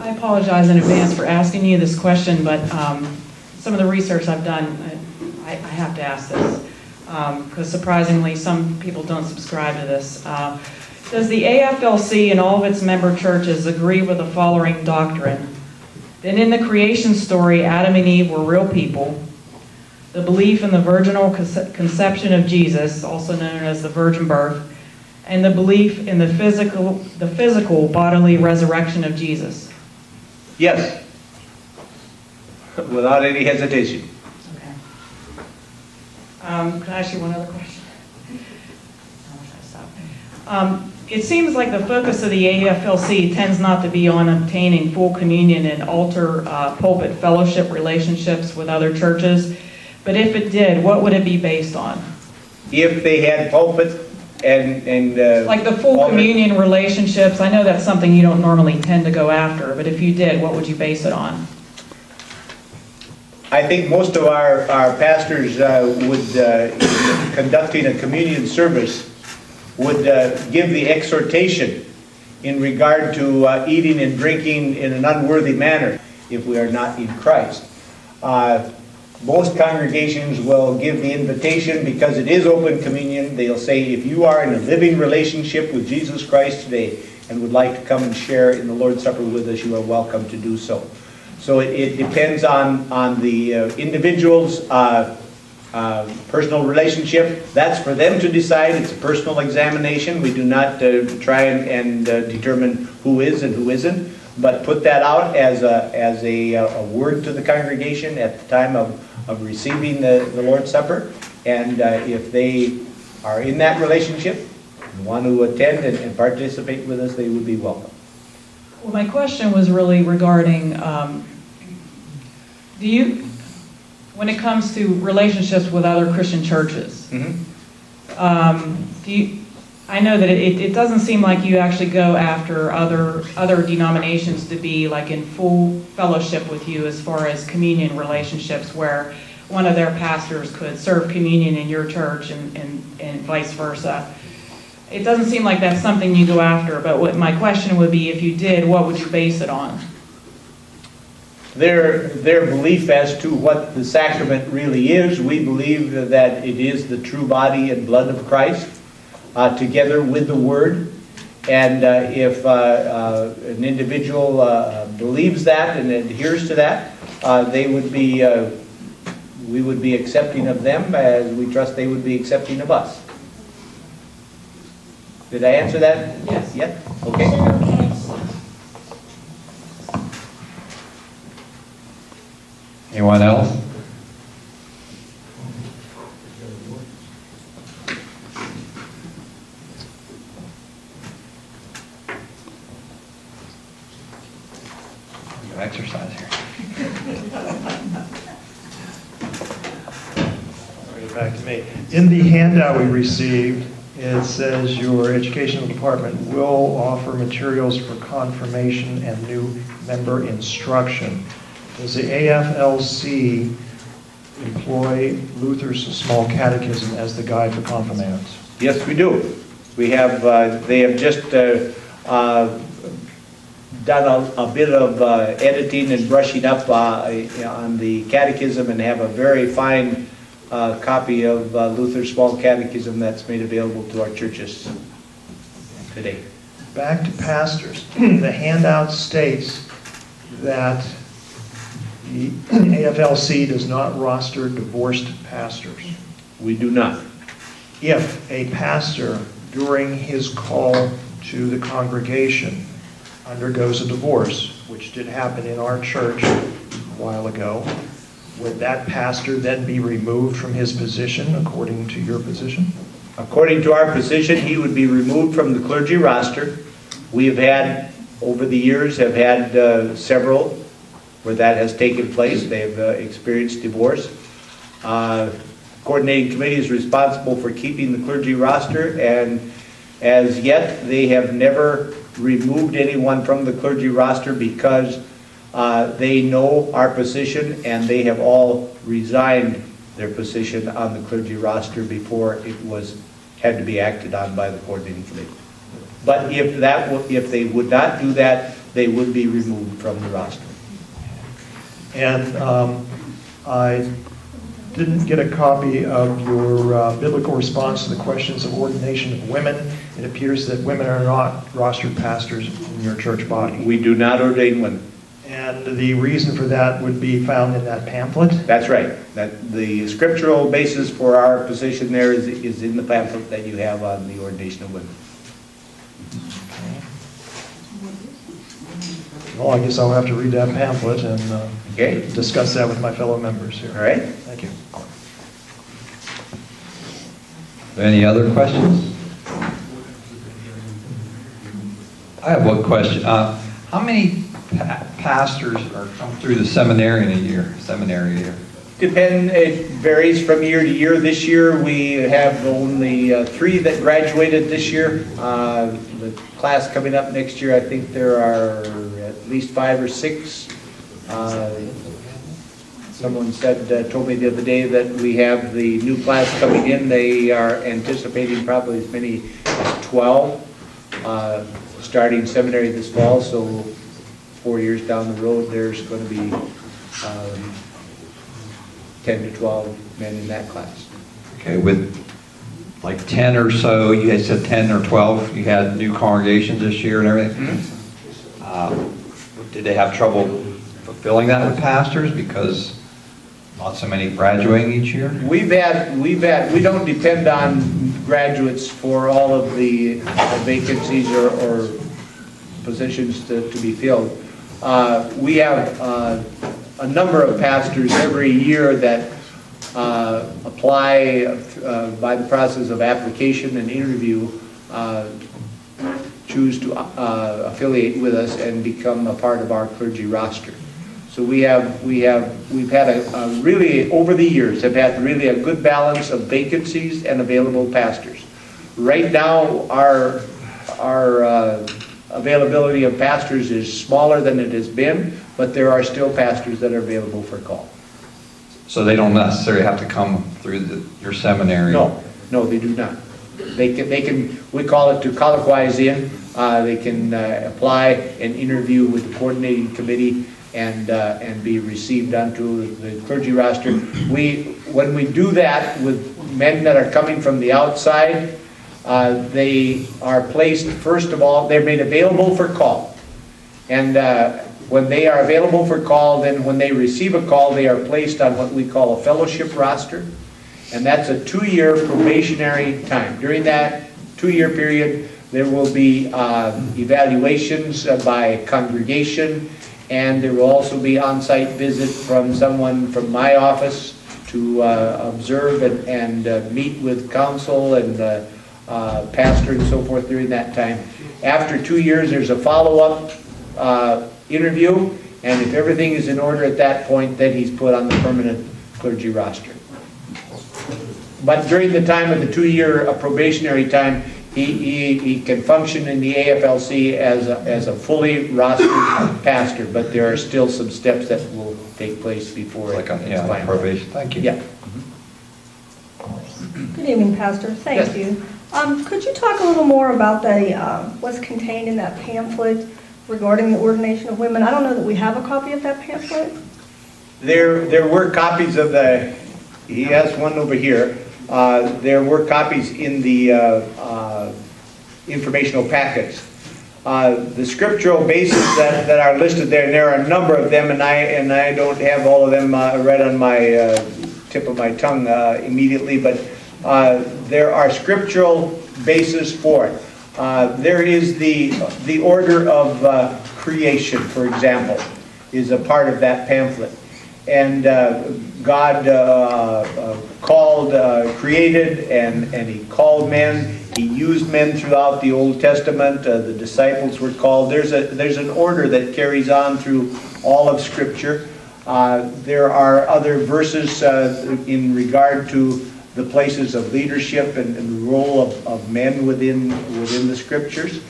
I apologize in advance for asking you this question, but some of the research I've done, I have to ask this, because surprisingly, some people don't subscribe to this. Does the AFLC and all of its member churches agree with the following doctrine? That in the creation story, Adam and Eve were real people. The belief in the virginal conception of Jesus, also known as the virgin birth, and the belief in the physical bodily resurrection of Jesus. Yes. Without any hesitation. Okay. Can I ask you one other question? It seems like the focus of the AFLC tends not to be on obtaining full communion and altar pulpit fellowship relationships with other churches. But if it did, what would it be based on? If they had pulpit and like the full communion relationships, I know that's something you don't normally tend to go after, but if you did, what would you base it on? I think most of our pastors would, conducting a communion service, would give the exhortation in regard to eating and drinking in an unworthy manner if we are not in Christ. Most congregations will give the invitation because it is open communion. They'll say, if you are in a living relationship with Jesus Christ today and would like to come and share in the Lord's Supper with us, you are welcome to do so. So it depends on the individual's personal relationship. That's for them to decide. It's a personal examination. We do not try and determine who is and who isn't, but put that out as a word to the congregation at the time of receiving the Lord's Supper. And if they are in that relationship and want to attend and participate with us, they would be welcome. Well, my question was really regarding, when it comes to relationships with other Christian churches, I know that it doesn't seem like you actually go after other denominations to be like in full fellowship with you as far as communion relationships where one of their pastors could serve communion in your church and vice versa. It doesn't seem like that's something you go after, but what my question would be, if you did, what would you base it on? Their belief as to what the sacrament really is. We believe that it is the true body and blood of Christ, together with the Word. And if an individual believes that and adheres to that, we would be accepting of them as we trust they would be accepting of us. Did I answer that? Yes. Yeah? Okay. Anyone else? Go exercise here. Back to me. In the handout we received, it says your educational department will offer materials for confirmation and new member instruction. Does the AFLC employ Luther's Small Catechism as the guide for confirmands? Yes, we do. We have. They have just done a bit of editing and brushing up on the catechism, and have a very fine copy of Luther's Small Catechism that's made available to our churches today. Back to pastors. The handout states that the AFLC does not roster divorced pastors. We do not. If a pastor, during his call to the congregation, undergoes a divorce, which did happen in our church a while ago, would that pastor then be removed from his position according to your position? According to our position, he would be removed from the clergy roster. We have had, over the years, several where that has taken place. They've experienced divorce. Coordinating committee is responsible for keeping the clergy roster, and as yet they have never removed anyone from the clergy roster because they know our position, and they have all resigned their position on the clergy roster before it had to be acted on by the coordinating committee. But if they would not do that, they would be removed from the roster. And I didn't get a copy of your biblical response to the questions of ordination of women. It appears that women are not rostered pastors in your church body. We do not ordain women. And the reason for that would be found in that pamphlet? That's right. That the scriptural basis for our position there is in the pamphlet that you have on the ordination of women. Well, I guess I'll have to read that pamphlet and Okay? discuss that with my fellow members here. All right? Thank you. Any other questions? I have one question. How many pastors are come through the seminary in a year? It varies from year to year. This year, we have only 3 that graduated this year. The class coming up next year, I think there are at least 5 or 6. Someone told me the other day that we have the new class coming in. They are anticipating probably as many as 12 starting seminary this fall. So 4 years down the road, there's going to be 10 to 12 men in that class. Okay, with like 10 or so, you guys said 10 or 12, you had new congregations this year and everything. Did they have trouble fulfilling that with pastors because not so many graduating each year? We don't depend on graduates for all of the vacancies or positions to be filled. We have a number of pastors every year that apply by the process of application and interview, choose to affiliate with us and become a part of our clergy roster. So we've had a really, over the years, have had really a good balance of vacancies and available pastors. Right now, our availability of pastors is smaller than it has been, but there are still pastors that are available for call. So they don't necessarily have to come through your seminary? No, they do not. They can, we call it to colloquize in. They can apply and interview with the coordinating committee and be received onto the clergy roster. When we do that with men that are coming from the outside, they are placed, first of all, they're made available for call. And when they are available for call, then when they receive a call, they are placed on what we call a fellowship roster. And that's a 2-year probationary time. During that 2-year period, there will be evaluations by congregation, and there will also be on-site visit from someone from my office to observe and meet with council and pastor and so forth during that time. After 2 years, there's a follow-up interview, and if everything is in order at that point, then he's put on the permanent clergy roster. But during the time of the 2-year probationary time, he can function in the AFLC as a fully rostered pastor, but there are still some steps that will take place before Like it's on final. probation. Thank you. Yeah. Good evening, Pastor. Thank Yes. you. Could you talk a little more about what's contained in that pamphlet regarding the ordination of women? I don't know that we have a copy of that pamphlet. There were copies of he has one over here. There were copies in the informational packets. The scriptural bases that are listed there, and there are a number of them, and I don't have all of them right on my tip of my tongue immediately, but there are scriptural bases for it. There is the order of creation, for example, is a part of that pamphlet. And God created, and He called men. He used men throughout the Old Testament. The disciples were called. There's an order that carries on through all of Scripture. There are other verses in regard to the places of leadership and the role of men within the Scriptures.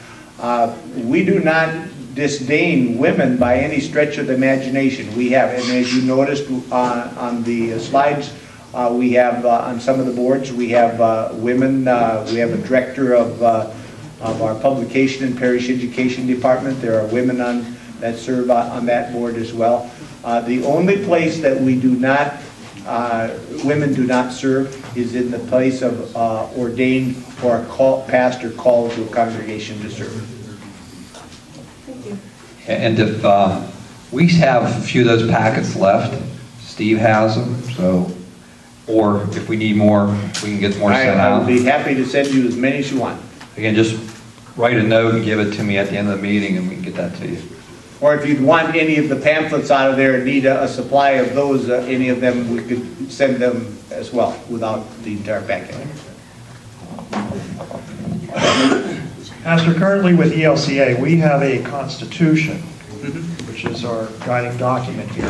We do not disdain women by any stretch of the imagination. We have, and as you noticed on the slides, we have on some of the boards, we have women. We have a director of our publication and parish education department. There are women on that serve on that board as well. The only place that we do not, women do not serve is in the place of ordained or a pastor called to a congregation to serve. Thank you. And if we have a few of those packets left, Steve has them, so, or if we need more, we can get more sent I would out. be happy to send you as many as you want. Again, just write a note and give it to me at the end of the meeting and we can get that to you. Or if you'd want any of the pamphlets out of there and need a supply of those, any of them, we could send them as well without the entire packet. Pastor, currently with ELCA, we have a constitution, which is our guiding document here,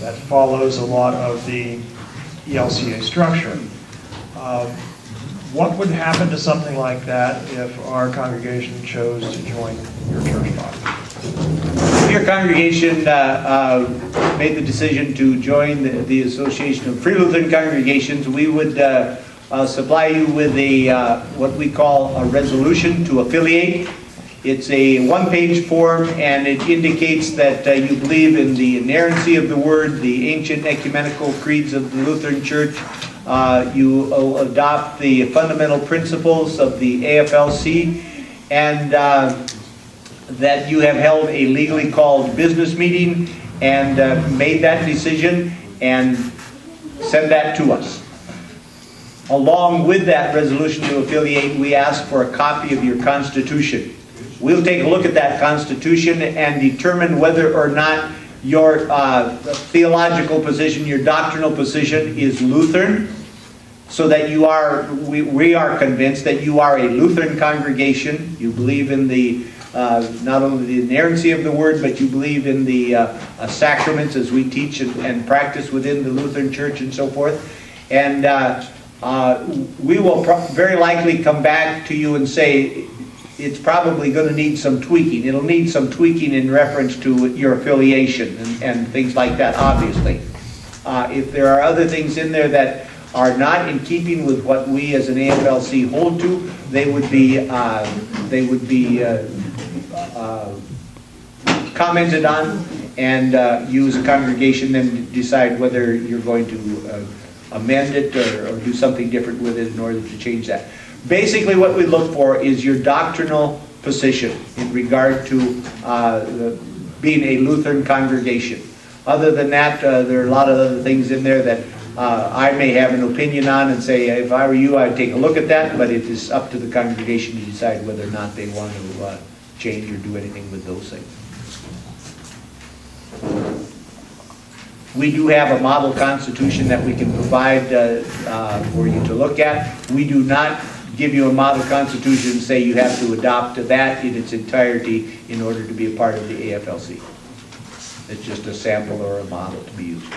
that follows a lot of the ELCA structure. What would happen to something like that if our congregation chose to join your church body? If your congregation made the decision to join the Association of Free Lutheran Congregations, we would supply you with a what we call a resolution to affiliate. It's a one-page form, and it indicates that you believe in the inerrancy of the Word, the ancient ecumenical creeds of the Lutheran Church. You adopt the fundamental principles of the AFLC, and that you have held a legally called business meeting and made that decision and send that to us. Along with that resolution to affiliate, we ask for a copy of your Constitution. We'll take a look at that Constitution and determine whether or not your theological position, your doctrinal position is Lutheran, so that you are, we are convinced that you are a Lutheran congregation. You believe in the not only the inerrancy of the Word, but you believe in the sacraments as we teach and practice within the Lutheran Church and so forth. And we will very likely come back to you and say, it's probably going to need some tweaking. It'll need some tweaking in reference to your affiliation and things like that, obviously. If there are other things in there that are not in keeping with what we as an AFLC hold to, they would be commented on, and you as a congregation then decide whether you're going to amend it or do something different with it in order to change that. Basically what we look for is your doctrinal position in regard to being a Lutheran congregation. Other than that, there are a lot of other things in there that I may have an opinion on and say, if I were you, I'd take a look at that, but it is up to the congregation to decide whether or not they want to change or do anything with those things. We do have a model constitution that we can provide for you to look at. We do not give you a model constitution and say you have to adopt that in its entirety in order to be a part of the AFLC. It's just a sample or a model to be used.